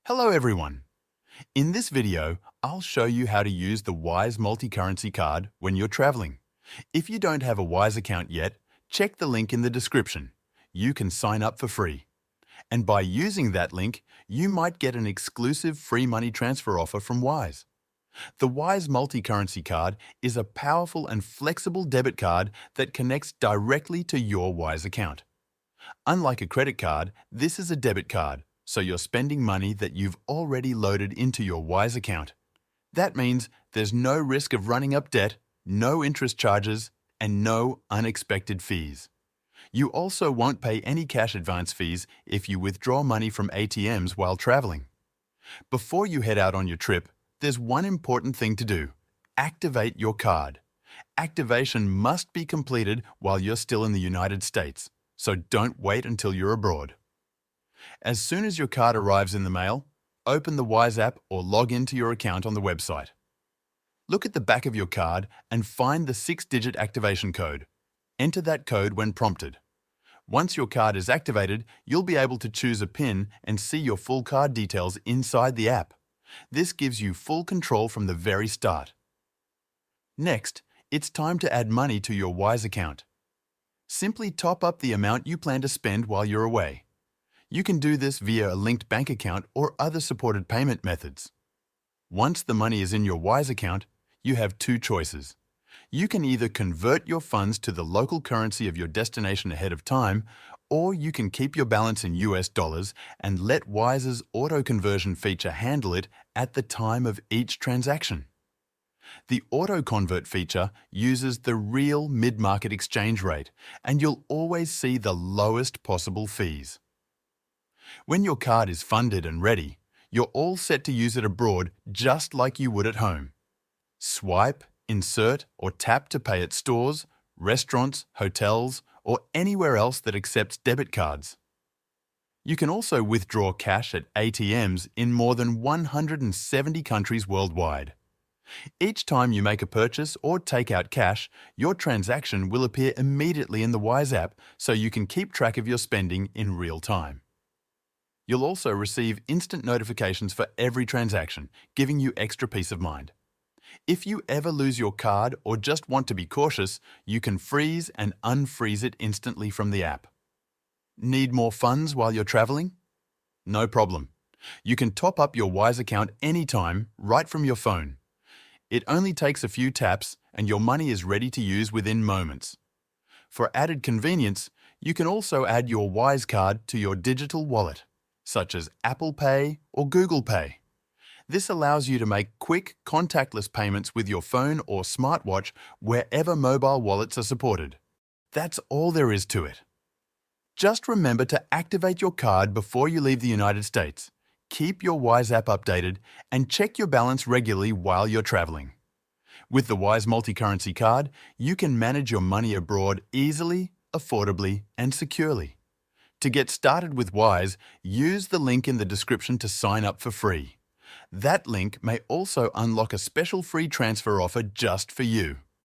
Hello everyone! In this video, I'll show you how to use the Wise multi-currency card when you're traveling. If you don't have a Wise account yet, check the link in the description. You can sign up for free. And by using that link, you might get an exclusive free money transfer offer from Wise. The Wise multi-currency card is a powerful and flexible debit card that connects directly to your Wise account. Unlike a credit card, this is a debit card, so you're spending money that you've already loaded into your Wise account. That means there's no risk of running up debt, no interest charges, and no unexpected fees. You also won't pay any cash advance fees if you withdraw money from ATMs while traveling. Before you head out on your trip, there's one important thing to do. Activate your card. Activation must be completed while you're still in the United States, so don't wait until you're abroad. As soon as your card arrives in the mail, open the Wise app or log into your account on the website. Look at the back of your card and find the 6-digit activation code. Enter that code when prompted. Once your card is activated, you'll be able to choose a PIN and see your full card details inside the app. This gives you full control from the very start. Next, it's time to add money to your Wise account. Simply top up the amount you plan to spend while you're away. You can do this via a linked bank account or other supported payment methods. Once the money is in your Wise account, you have two choices. You can either convert your funds to the local currency of your destination ahead of time, or you can keep your balance in US dollars and let Wise's auto-conversion feature handle it at the time of each transaction. The auto-convert feature uses the real mid-market exchange rate, and you'll always see the lowest possible fees. When your card is funded and ready, you're all set to use it abroad just like you would at home. Swipe, insert, or tap to pay at stores, restaurants, hotels, or anywhere else that accepts debit cards. You can also withdraw cash at ATMs in more than 170 countries worldwide. Each time you make a purchase or take out cash, your transaction will appear immediately in the Wise app so you can keep track of your spending in real time. You'll also receive instant notifications for every transaction, giving you extra peace of mind. If you ever lose your card or just want to be cautious, you can freeze and unfreeze it instantly from the app. Need more funds while you're traveling? No problem. You can top up your Wise account anytime, right from your phone. It only takes a few taps and your money is ready to use within moments. For added convenience, you can also add your Wise card to your digital wallet, such as Apple Pay or Google Pay. This allows you to make quick, contactless payments with your phone or smartwatch wherever mobile wallets are supported. That's all there is to it. Just remember to activate your card before you leave the United States. Keep your Wise app updated and check your balance regularly while you're traveling. With the Wise multi-currency card, you can manage your money abroad easily, affordably, and securely. To get started with Wise, use the link in the description to sign up for free. That link may also unlock a special free transfer offer just for you.